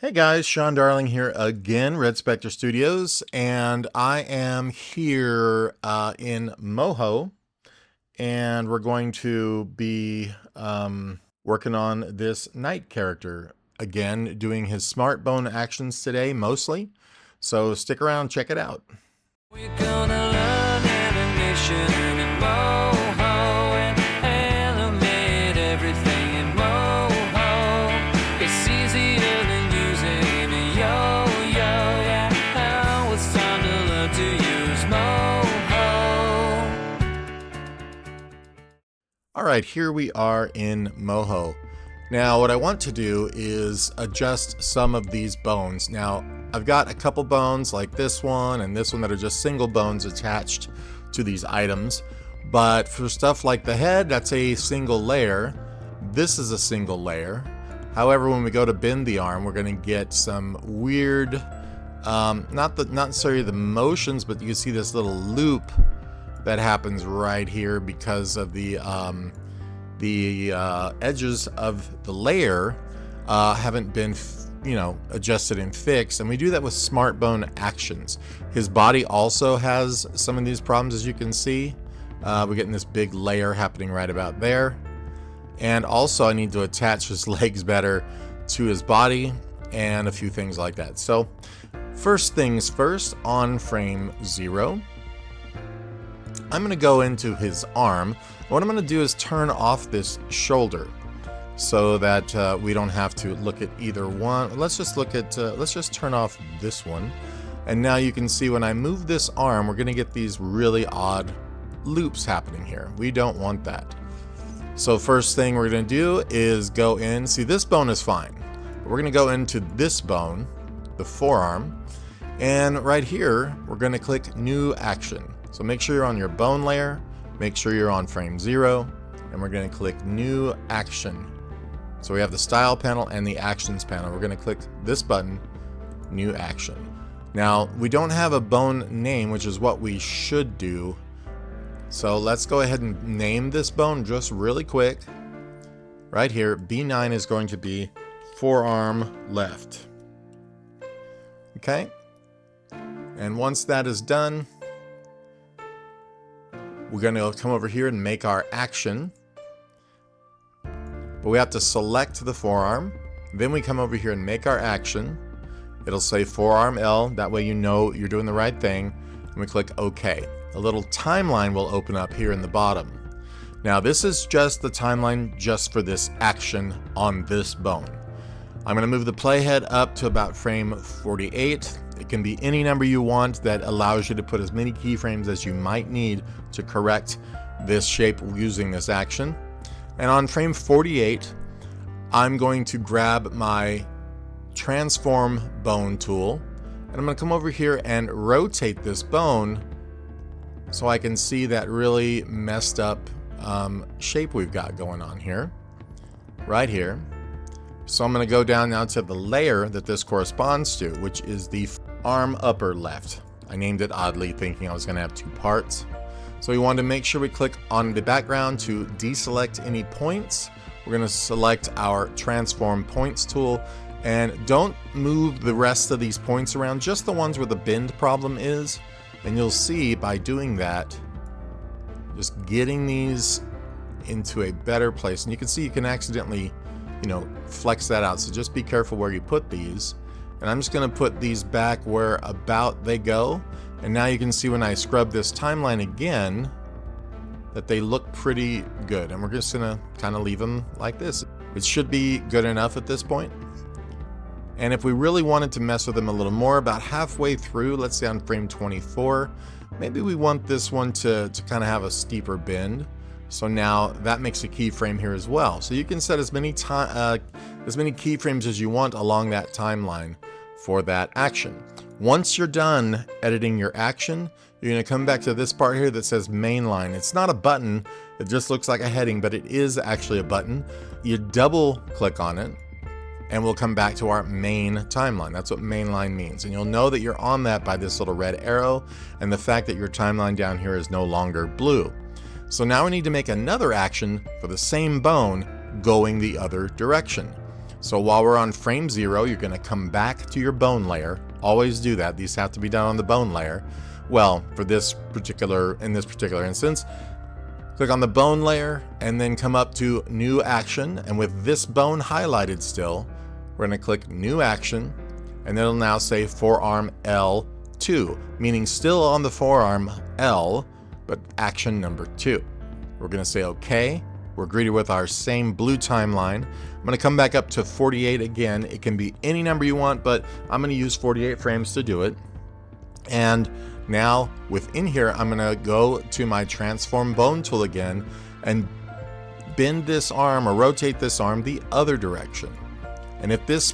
Hey guys, Sean Darling here again, Red Spectre Studios, and I am here in Moho, and we're going to be working on this knight character again, doing his smart bone actions today mostly. So stick around, check it out. We're gonna learn animation in Moho and animate everything in Moho. It's easier than using a yo-yo, yeah. Now it's time to learn to use Moho. All right, here we are in Moho. Now, what I want to do is adjust some of these bones. Now, I've got a couple bones like this one and this one that are just single bones attached to these items. But for stuff like the head, that's a single layer. This is a single layer. However, when we go to bend the arm, we're going to get some weird, not necessarily the motions, but you can see this little loop that happens right here because of the edges of the layer haven't been adjusted and fixed, and we do that with smart bone actions. His body also has some of these problems, as you can see. We're getting this big layer happening right about there, and also I need to attach his legs better to his body and a few things like that. So first things first, on frame 0 I'm going to go into his arm. What I'm going to do is turn off this shoulder so that we don't have to look at either one. Let's just look at, let's just turn off this one. And now you can see when I move this arm, we're going to get these really odd loops happening here. We don't want that. So first thing we're going to do is go in. See, this bone is fine. But we're going to go into this bone, the forearm. And right here, we're going to click New Action. So make sure you're on your bone layer, make sure you're on frame 0, and we're going to click New Action. So we have the Style panel and the Actions panel. We're going to click this button, New Action. Now, we don't have a bone name, which is what we should do. So let's go ahead and name this bone just really quick. Right here, B9 is going to be forearm left. Okay? And once that is done, we're going to come over here and make our action. But we have to select the forearm. Then we come over here and make our action. It'll say forearm L. That way you know you're doing the right thing. And we click OK. A little timeline will open up here in the bottom. Now this is just the timeline just for this action on this bone. I'm going to move the playhead up to about frame 48. It can be any number you want that allows you to put as many keyframes as you might need to correct this shape using this action. And on frame 48, I'm going to grab my transform bone tool, and I'm going to come over here and rotate this bone so I can see that really messed up shape we've got going on here, right here. So I'm going to go down now to the layer that this corresponds to, which is the arm upper left. I named it oddly, thinking I was going to have two parts. So we want to make sure we click on the background to deselect any points. We're going to select our transform points tool, and don't move the rest of these points around, just the ones where the bend problem is. And you'll see by doing that, just getting these into a better place. And you can see you can accidentally flex that out. So just be careful where you put these. And I'm just going to put these back where about they go. And now you can see when I scrub this timeline again that they look pretty good. And we're just going to kind of leave them like this. It should be good enough at this point. And if we really wanted to mess with them a little more, about halfway through, let's say on frame 24, maybe we want this one to kind of have a steeper bend. So now that makes a keyframe here as well. So you can set as many keyframes as you want along that timeline for that action. Once you're done editing your action, you're going to come back to this part here that says mainline. It's not a button, it just looks like a heading, but it is actually a button. You double click on it, and we'll come back to our main timeline. That's what mainline means. And you'll know that you're on that by this little red arrow and the fact that your timeline down here is no longer blue. So now we need to make another action for the same bone going the other direction. So while we're on frame 0, you're going to come back to your bone layer. Always do that. These have to be done on the bone layer. Well, in this particular instance, click on the bone layer and then come up to new action. And with this bone highlighted still, we're going to click new action, and it'll now say forearm L2, meaning still on the forearm L, but action number 2. We're going to say OK. We're greeted with our same blue timeline. I'm going to come back up to 48 again. It can be any number you want, but I'm going to use 48 frames to do it. And now within here, I'm going to go to my transform bone tool again and bend this arm or rotate this arm the other direction. And if this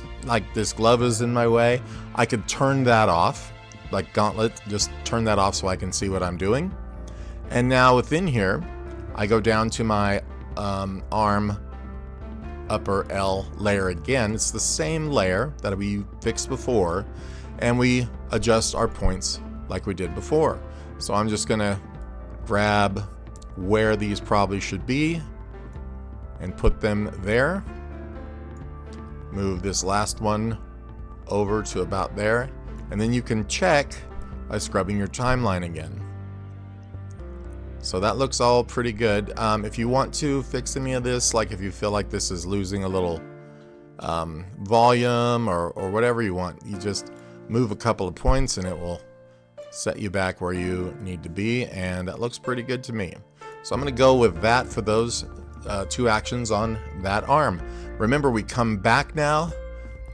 glove is in my way, I could turn that off, like gauntlet, just turn that off so I can see what I'm doing. And now within here, I go down to my arm upper L layer again. It's the same layer that we fixed before, and we adjust our points like we did before. So I'm just gonna grab where these probably should be and put them there. Move this last one over to about there, and then you can check by scrubbing your timeline again. So that looks all pretty good. If you want to fix any of this, like if you feel like this is losing a little volume or whatever you want, you just move a couple of points and it will set you back where you need to be, and that looks pretty good to me. So I'm going to go with that for those 2 actions on that arm. Remember, we come back now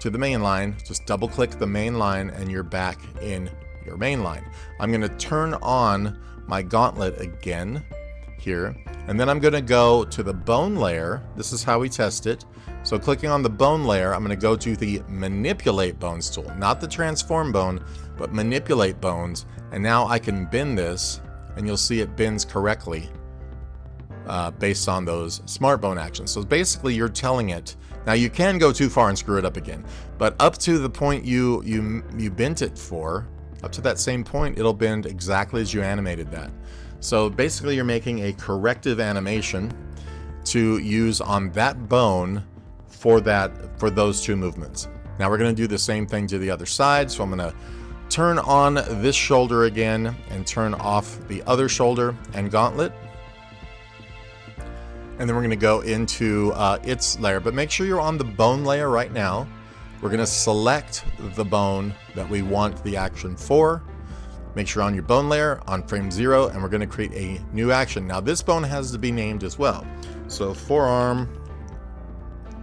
to the main line. Just double click the main line and you're back in your main line. I'm going to turn on my gauntlet again here, and then I'm going to go to the bone layer. This is how we test it. So clicking on the bone layer, I'm going to go to the manipulate bones tool, not the transform bone, but manipulate bones. And now I can bend this, and you'll see it bends correctly based on those smart bone actions. So basically you're telling it, now you can go too far and screw it up again, but up to the point you bent it for, up to that same point, it'll bend exactly as you animated that. So basically you're making a corrective animation to use on that bone for those 2 movements. Now we're going to do the same thing to the other side. So I'm going to turn on this shoulder again and turn off the other shoulder and gauntlet. And then we're going to go into its layer, but make sure you're on the bone layer right now. We're going to select the bone that we want the action for. Make sure on your bone layer on frame 0, and we're going to create a new action. Now this bone has to be named as well. So forearm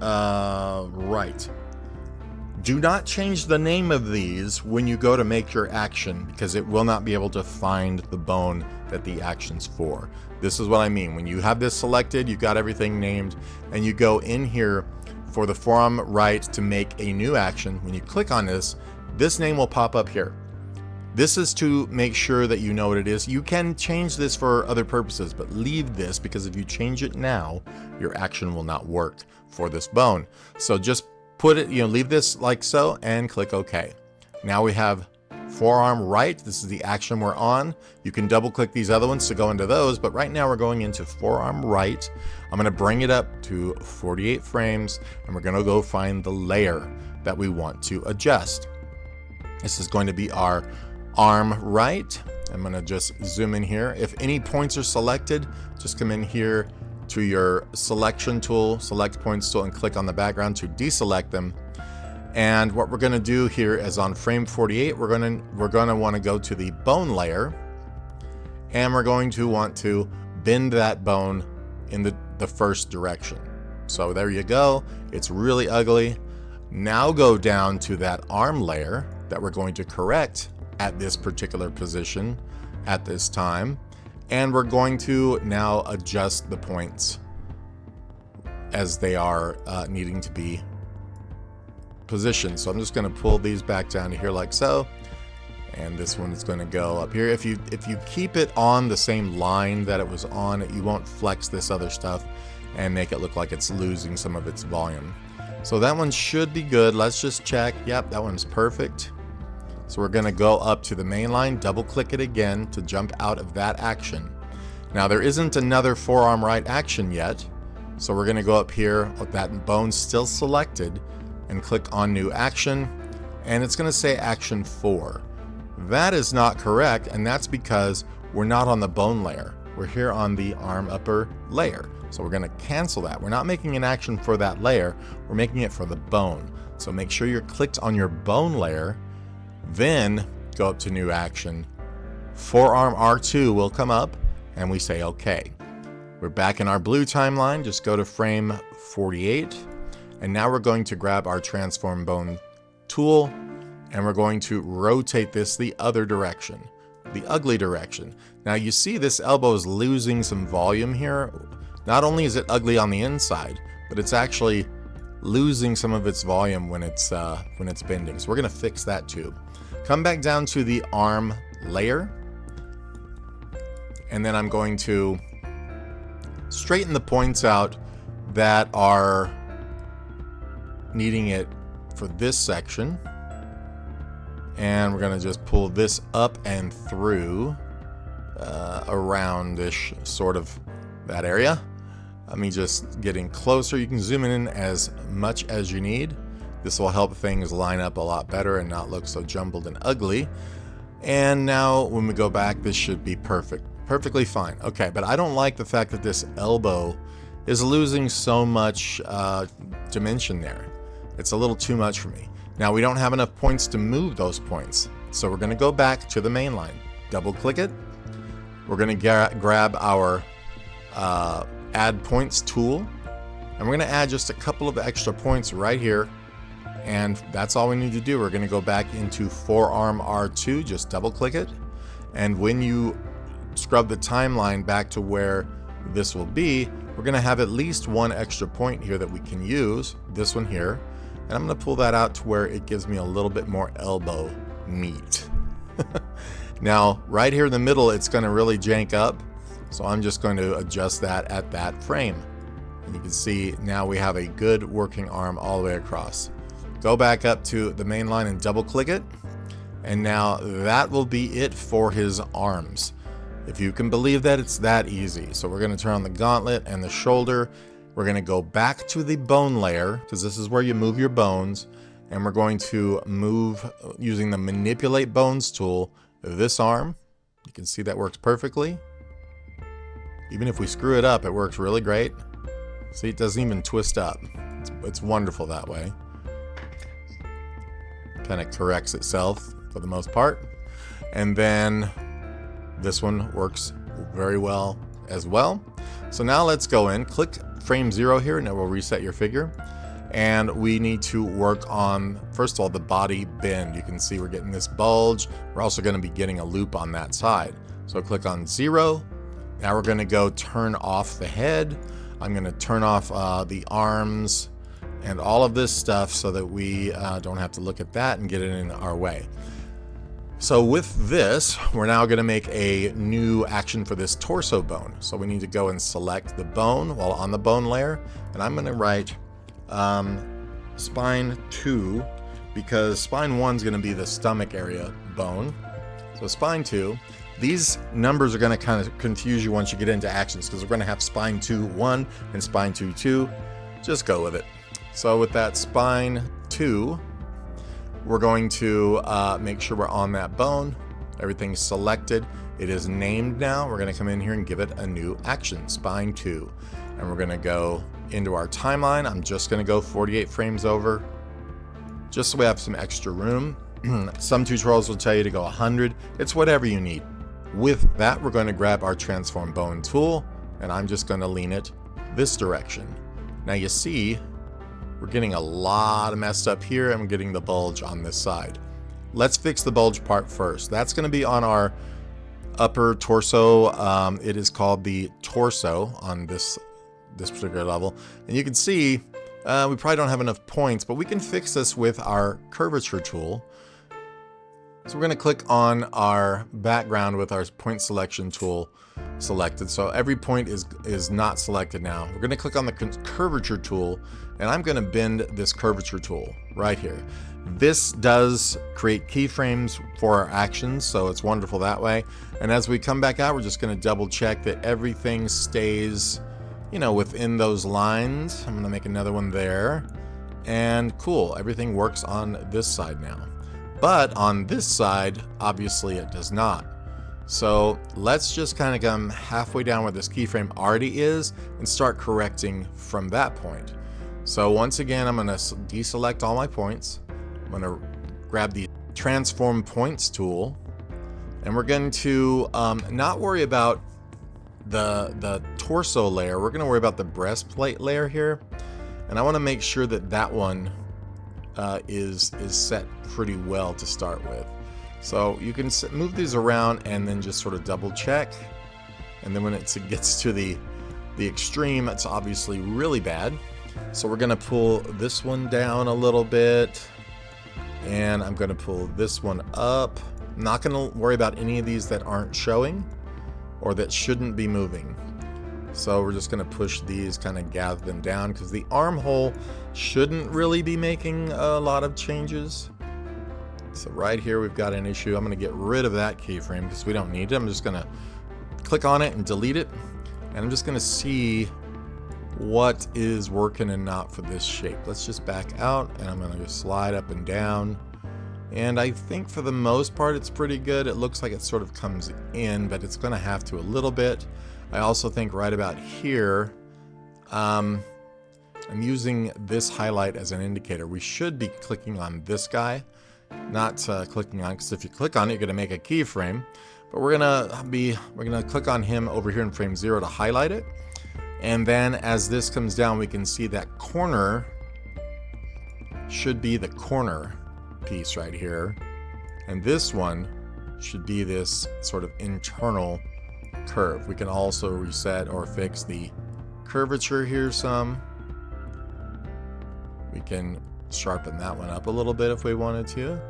right. Do not change the name of these when you go to make your action, because it will not be able to find the bone that the action's for. This is what I mean. When you have this selected, you've got everything named, and you go in here for the forearm right to make a new action. When you click on this name will pop up here. This is to make sure that you know what it is. You can change this for other purposes, but leave this, because if you change it now, your action will not work for this bone. So just put it, leave this like so and click OK. Now we have forearm right. This is the action we're on. You can double click these other ones to go into those, but right now we're going into forearm right. I'm going to bring it up to 48 frames, and we're going to go find the layer that we want to adjust. This is going to be our arm right. I'm going to just zoom in here. If any points are selected, just come in here to your selection tool, select points tool, and click on the background to deselect them. And what we're going to do here is on frame 48, we're going to want to go to the bone layer, and we're going to want to bend that bone in the first direction. So there you go. It's really ugly. Now go down to that arm layer that we're going to correct at this particular position at this time, and we're going to now adjust the points as they are needing to be positioned. So I'm just going to pull these back down to here like so, and this one is going to go up here. If you keep it on the same line that it was on, you won't flex this other stuff and make it look like it's losing some of its volume. So that one should be good. Let's just check. Yep, that one's perfect. So we're going to go up to the main line, double click it again to jump out of that action. Now there isn't another forearm right action yet, So we're going to go up here with that bone still selected and click on new action, and it's going to say action 4. That is not correct, and that's because we're not on the bone layer. We're here on the arm upper layer. So we're going to cancel that. We're not making an action for that layer, we're making it for the bone. So make sure you're clicked on your bone layer, then go up to new action. Forearm R2 will come up and we say okay. We're back in our blue timeline, just go to frame 48, and now we're going to grab our transform bone tool and we're going to rotate this the other direction, the ugly direction. Now you see this elbow is losing some volume here. Not only is it ugly on the inside, but it's actually losing some of its volume when it's bending. So we're gonna fix that too. Come back down to the arm layer, and then I'm going to straighten the points out that are needing it for this section. And we're gonna just pull this up and through around-ish sort of that area. Let me just getting closer. You can zoom in as much as you need. This will help things line up a lot better and not look so jumbled and ugly. And now when we go back, this should be perfectly fine. Okay, but I don't like the fact that this elbow is losing so much dimension there. It's a little too much for me. Now we don't have enough points to move those points. So we're gonna go back to the main line. Double click it. We're gonna grab our add points tool, and we're gonna add just a couple of extra points right here. And that's all we need to do. We're gonna go back into forearm R2, just double click it. And when you scrub the timeline back to where this will be, we're gonna have at least one extra point here that we can use, this one here. And I'm gonna pull that out to where it gives me a little bit more elbow meat. Now, right here in the middle, it's gonna really jank up. So I'm just going to adjust that at that frame. And you can see now we have a good working arm all the way across. Go back up to the main line and double click it. And now that will be it for his arms. If you can believe that, it's that easy. So we're gonna turn on the gauntlet and the shoulder. We're gonna go back to the bone layer, because this is where you move your bones. And we're going to move using the manipulate bones tool, this arm. You can see that works perfectly. Even if we screw it up, it works really great. See, it doesn't even twist up. It's wonderful that way. Kind of corrects itself for the most part. And then this one works very well as well. So now let's go in, click frame 0 here, and it will reset your figure. And we need to work on, first of all, the body bend. You can see we're getting this bulge. We're also going to be getting a loop on that side. So click on 0. Now we're going to go turn off the head. I'm going to turn off the arms and all of this stuff so that we don't have to look at that and get it in our way. So with this, we're now going to make a new action for this torso bone. So we need to go and select the bone while on the bone layer. And I'm going to write spine 2, because spine 1 is going to be the stomach area bone. So spine 2. These numbers are going to kind of confuse you once you get into actions, because we're going to have spine 2 1 and spine 2 2. Just go with it. So with that spine 2, we're going to make sure we're on that bone. Everything's selected. It is named now. We're going to come in here and give it a new action, spine 2. And we're going to go into our timeline. I'm just going to go 48 frames over, just so we have some extra room. Some tutorials will tell you to go 100. It's whatever you need. With that, we're going to grab our transform bone tool, and I'm just going to lean it this direction. Now you see, we're getting a lot of messed up here, and we're getting the bulge on this side. Let's fix the bulge part first. That's going to be on our upper torso. It is called the torso on this particular level. And you can see, we probably don't have enough points, but we can fix this with our curvature tool. So we're going to click on our background with our point selection tool selected. So every point is not selected now. We're going to click on the curvature tool, and I'm going to bend this curvature tool right here. This does create keyframes for our actions, so it's wonderful that way. And as we come back out, we're just going to double check that everything stays you know, within those lines. I'm gonna make another one there. And cool, everything works on this side now. But on this side, obviously it does not. So let's just kind of come halfway down where this keyframe already is and start correcting from that point. So once again, I'm gonna deselect all my points. I'm gonna grab the transform points tool, and we're going to not worry about the torso layer. We're gonna worry about the breastplate layer here. And I wanna make sure that that one is set pretty well to start with. So you can move these around and then just sort of double check. And then when it gets to the extreme, it's obviously really bad. So we're gonna pull this one down a little bit. And I'm gonna pull this one up. I'm not gonna worry about any of these that aren't showing or that shouldn't be moving. So we're just gonna push these, kind of gather them down, because the armhole shouldn't really be making a lot of changes. So right here we've got an issue. I'm gonna get rid of that keyframe because we don't need it. I'm just gonna click on it and delete it. And I'm just gonna see what is working and not for this shape. Let's just back out, and I'm gonna just slide up and down. And I think for the most part it's pretty good. It looks like it sort of comes in, but it's gonna have to a little bit. I also think right about here, I'm using this highlight as an indicator. We should be clicking on this guy, not clicking on, because if you click on it, you're gonna make a keyframe. But we're gonna click on him over here in frame 0 to highlight it. And then as this comes down, we can see that corner should be the corner piece right here. And this one should be this sort of internal curve. We can also reset or fix the curvature here some. We can sharpen that one up a little bit if we wanted to.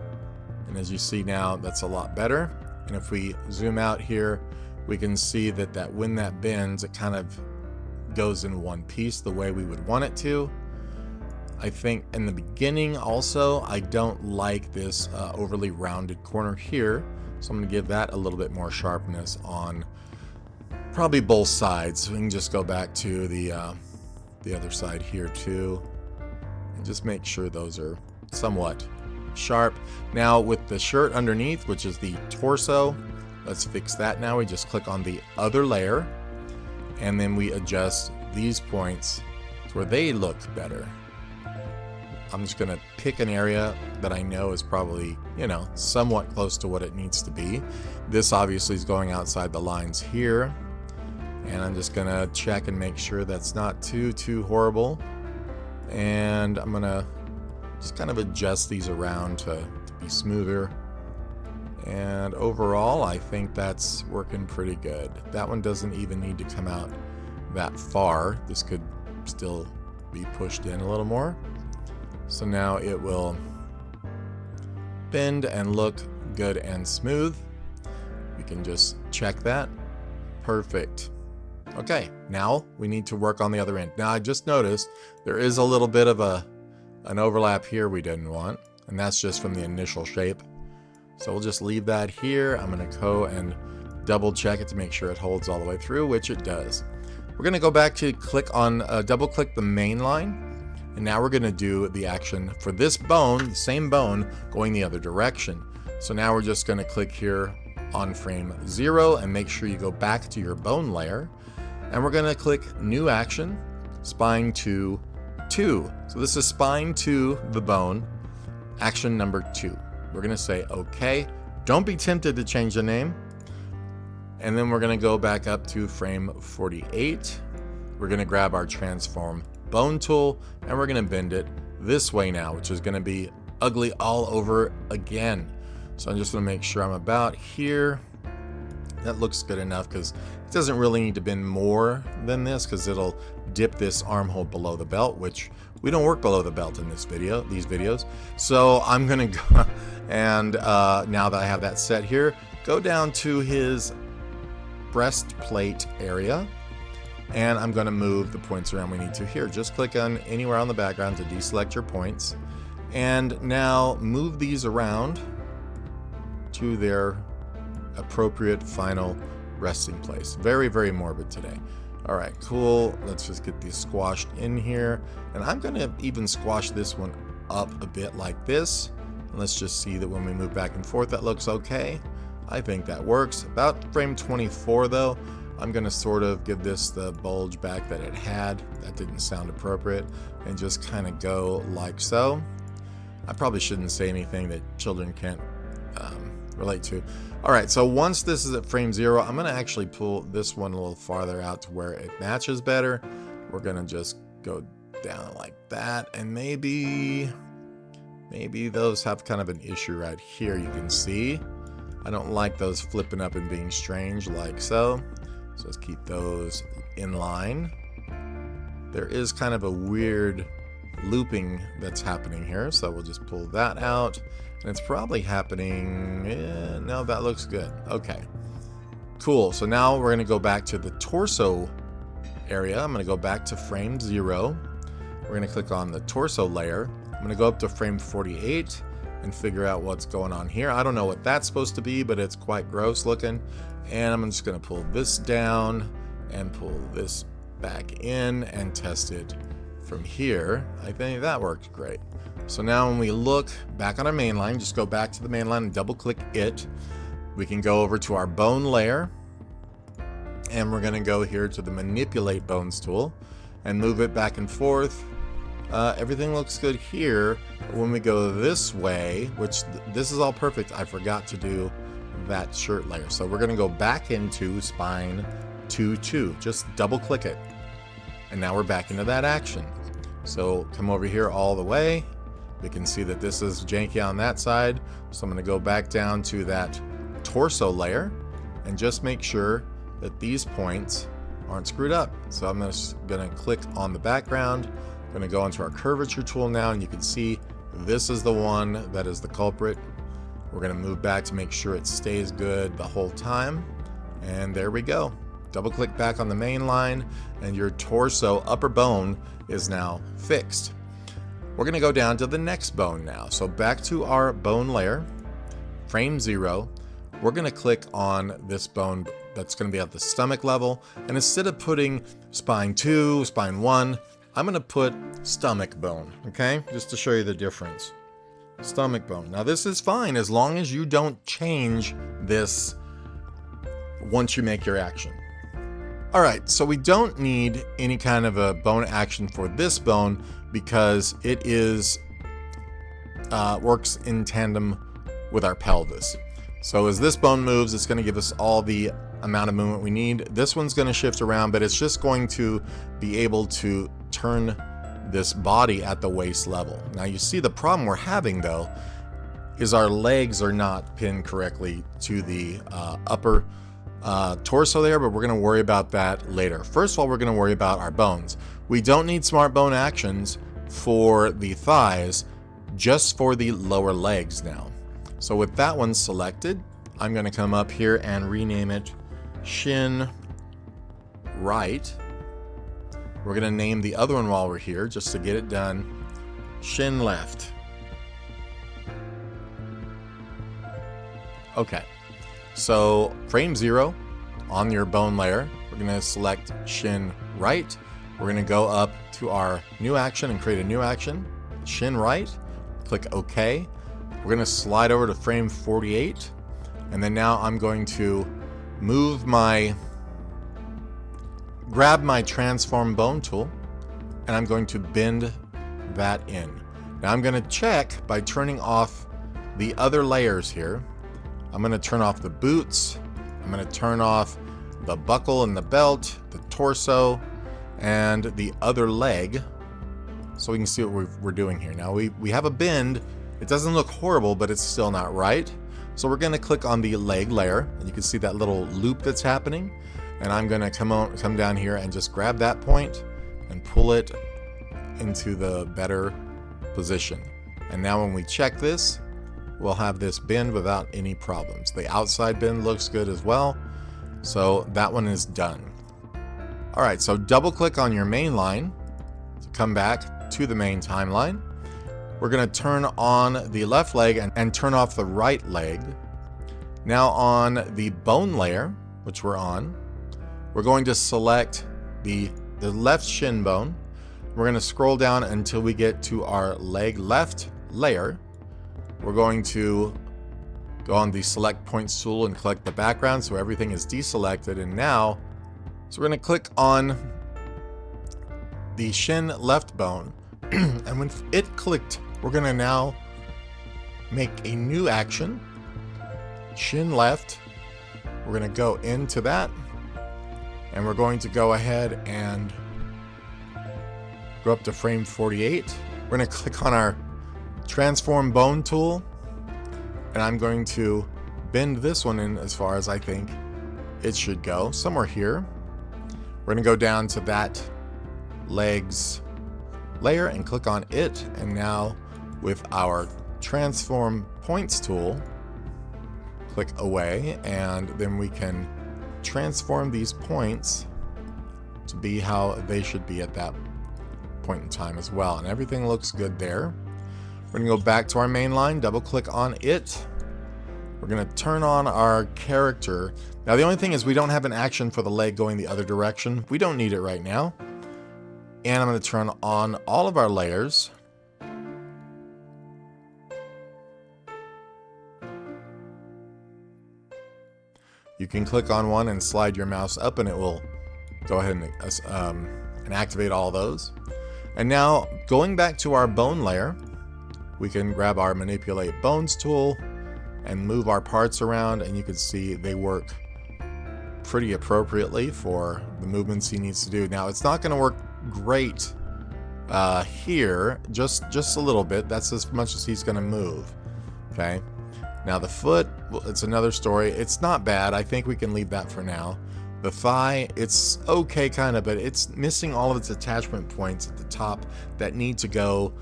And as you see now, that's a lot better. And if we zoom out here, we can see that when that bends, it kind of goes in one piece the way we would want it to. I think in the beginning also, I don't like this overly rounded corner here. So I'm gonna give that a little bit more sharpness on probably both sides. We can just go back to the other side here too, and just make sure those are somewhat sharp. Now with the shirt underneath, which is the torso, let's fix that now. We just click on the other layer, and then we adjust these points to where they look better. I'm just gonna pick an area that I know is probably, you know, somewhat close to what it needs to be. This obviously is going outside the lines here. And I'm just gonna check and make sure that's not too horrible. And I'm gonna just kind of adjust these around to be smoother. And overall, I think that's working pretty good. That one doesn't even need to come out that far. This could still be pushed in a little more. So now it will bend and look good and smooth. We can just check that. Perfect. Okay, now we need to work on the other end. Now I just noticed there is a little bit of an overlap here we didn't want, and that's just from the initial shape. So we'll just leave that here. I'm gonna go and double check it to make sure it holds all the way through, which it does. We're gonna go back to double click the main line, and now we're gonna do the action for this bone, same bone, going the other direction. So now we're just gonna click here on frame 0 and make sure you go back to your bone layer. And we're gonna click new action, spine to 2. So this is spine to the bone, action number 2. We're gonna say okay. Don't be tempted to change the name. And then we're gonna go back up to frame 48. We're gonna grab our transform bone tool and we're gonna bend it this way now, which is gonna be ugly all over again. So I'm just gonna make sure I'm about here. That looks good enough because it doesn't really need to bend more than this because it'll dip this armhole below the belt, which we don't work below the belt in these videos. So I'm gonna go and now that I have that set here, go down to his breastplate area, and I'm gonna move the points around we need to here. Just click on anywhere on the background to deselect your points, and now move these around to their appropriate final resting place. Very, very morbid today. All right, cool. Let's just get these squashed in here. And I'm gonna even squash this one up a bit like this. And let's just see that when we move back and forth, that looks okay. I think that works. About frame 24 though, I'm gonna sort of give this the bulge back that it had. That didn't sound appropriate. And just kind of go like so. I probably shouldn't say anything that children can't relate to. All right, so once this is at frame 0, I'm gonna actually pull this one a little farther out to where it matches better. We're gonna just go down like that, and maybe those have kind of an issue right here. You can see I don't like those flipping up and being strange like so. So let's keep those in line. There is kind of a weird looping that's happening here, so we'll just pull that out. And it's probably happening, no, that looks good. Okay, cool. So now we're gonna go back to the torso area. I'm gonna go back to frame 0. We're gonna click on the torso layer. I'm gonna go up to frame 48 and figure out what's going on here. I don't know what that's supposed to be, but it's quite gross looking. And I'm just gonna pull this down and pull this back in and test it from here. I think that worked great. So now when we look back on our main line, just go back to the main line and double click it. We can go over to our bone layer, and we're gonna go here to the manipulate bones tool and move it back and forth. Everything looks good here. When we go this way, which this is all perfect, I forgot to do that shirt layer. So we're gonna go back into spine 2-2, just double click it. And now we're back into that action. So come over here all the way. We can see that this is janky on that side. So I'm gonna go back down to that torso layer and just make sure that these points aren't screwed up. So I'm just gonna click on the background. I'm gonna go into our curvature tool now, and you can see this is the one that is the culprit. We're gonna move back to make sure it stays good the whole time. And there we go. Double click back on the main line, and your torso upper bone is now fixed. We're gonna go down to the next bone now. So back to our bone layer, frame 0. We're gonna click on this bone that's gonna be at the stomach level. And instead of putting spine 2, spine 1, I'm gonna put stomach bone, okay? Just to show you the difference. Stomach bone. Now this is fine as long as you don't change this once you make your action. All right, so we don't need any kind of a bone action for this bone because it is works in tandem with our pelvis. So as this bone moves, it's going to give us all the amount of movement we need. This one's going to shift around, but it's just going to be able to turn this body at the waist level. Now you see the problem we're having though is our legs are not pinned correctly to the upper torso there, but we're going to worry about that later. First of all, we're going to worry about our bones. We don't need smart bone actions for the thighs, just for the lower legs now. So with that one selected, I'm going to come up here and rename it shin right. We're going to name the other one while we're here, just to get it done, shin left. Okay. So frame 0 on your bone layer, we're going to select shin right. We're going to go up to our new action and create a new action, shin right, click OK. We're going to slide over to frame 48, and then now I'm going to grab my transform bone tool, and I'm going to bend that in. Now I'm going to check by turning off the other layers here. I'm going to turn off the boots, I'm going to turn off the buckle and the belt, the torso, and the other leg, so we can see what we're doing here. Now we have a bend. It doesn't look horrible, but it's still not right. So we're going to click on the leg layer, and you can see that little loop that's happening. And I'm going to come down here and just grab that point and pull it into the better position. And now when we check this, we'll have this bend without any problems. The outside bend looks good as well. So that one is done. All right, so double click on your main line to come back to the main timeline. We're going to turn on the left leg and turn off the right leg. Now on the bone layer, which we're on, we're going to select the left shin bone. We're going to scroll down until we get to our leg left layer. We're going to go on the select points tool and click the background so everything is deselected. And now, so we're going to click on the shin left bone. And when it clicked, we're going to now make a new action. Shin left. We're going to go into that. And we're going to go ahead and go up to frame 48. We're going to click on our transform bone tool. And I'm going to bend this one in as far as I think it should go, somewhere here. We're going to go down to that legs layer and click on it. And now with our transform points tool, click away, and then we can transform these points to be how they should be at that point in time as well. And everything looks good there. We're going to go back to our main line, double click on it. We're going to turn on our character. Now the only thing is we don't have an action for the leg going the other direction. We don't need it right now. And I'm going to turn on all of our layers. You can click on one and slide your mouse up and it will go ahead and activate all those. And now going back to our bone layer, we can grab our manipulate bones tool and move our parts around, and you can see they work pretty appropriately for the movements he needs to do. Now it's not going to work great here, just a little bit. That's as much as he's going to move. Okay. Now the foot, well, it's another story. It's not bad. I think we can leave that for now. The thigh, it's okay kind of, but it's missing all of its attachment points at the top that need to go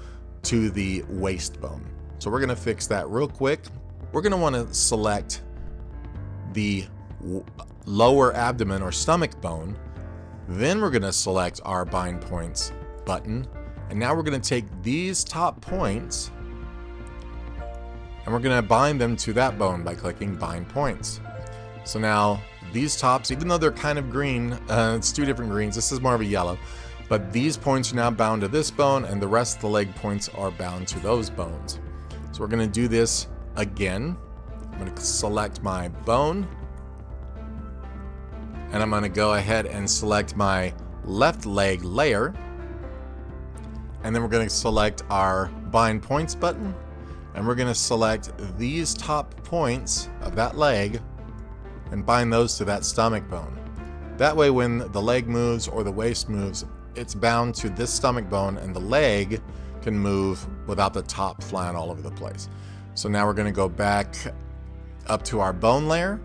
to the waist bone. So we're going to fix that real quick. We're going to want to select the lower abdomen or stomach bone. Then we're going to select our bind points button. And now we're going to take these top points and we're going to bind them to that bone by clicking bind points. So now these tops, even though they're kind of green, it's two different greens. This is more of a yellow, but these points are now bound to this bone and the rest of the leg points are bound to those bones. So we're going to do this again. I'm going to select my bone and I'm going to go ahead and select my left leg layer. And then we're going to select our bind points button. And we're going to select these top points of that leg and bind those to that stomach bone. That way when the leg moves or the waist moves, it's bound to this stomach bone and the leg can move without the top flying all over the place. So now we're going to go back up to our bone layer.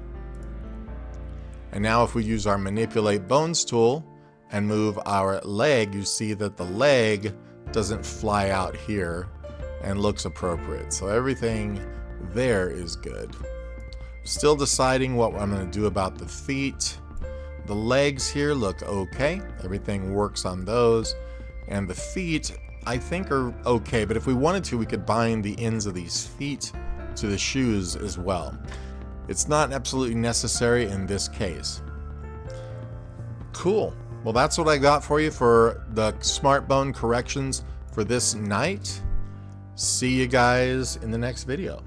And now if we use our manipulate bones tool and move our leg, you see that the leg doesn't fly out here and looks appropriate. So everything there is good. Still deciding what I'm going to do about the feet. The legs here look okay. Everything works on those. And the feet, I think, are okay. But if we wanted to, we could bind the ends of these feet to the shoes as well. It's not absolutely necessary in this case. Cool. Well, that's what I got for you for the smart bone corrections for this night. See you guys in the next video.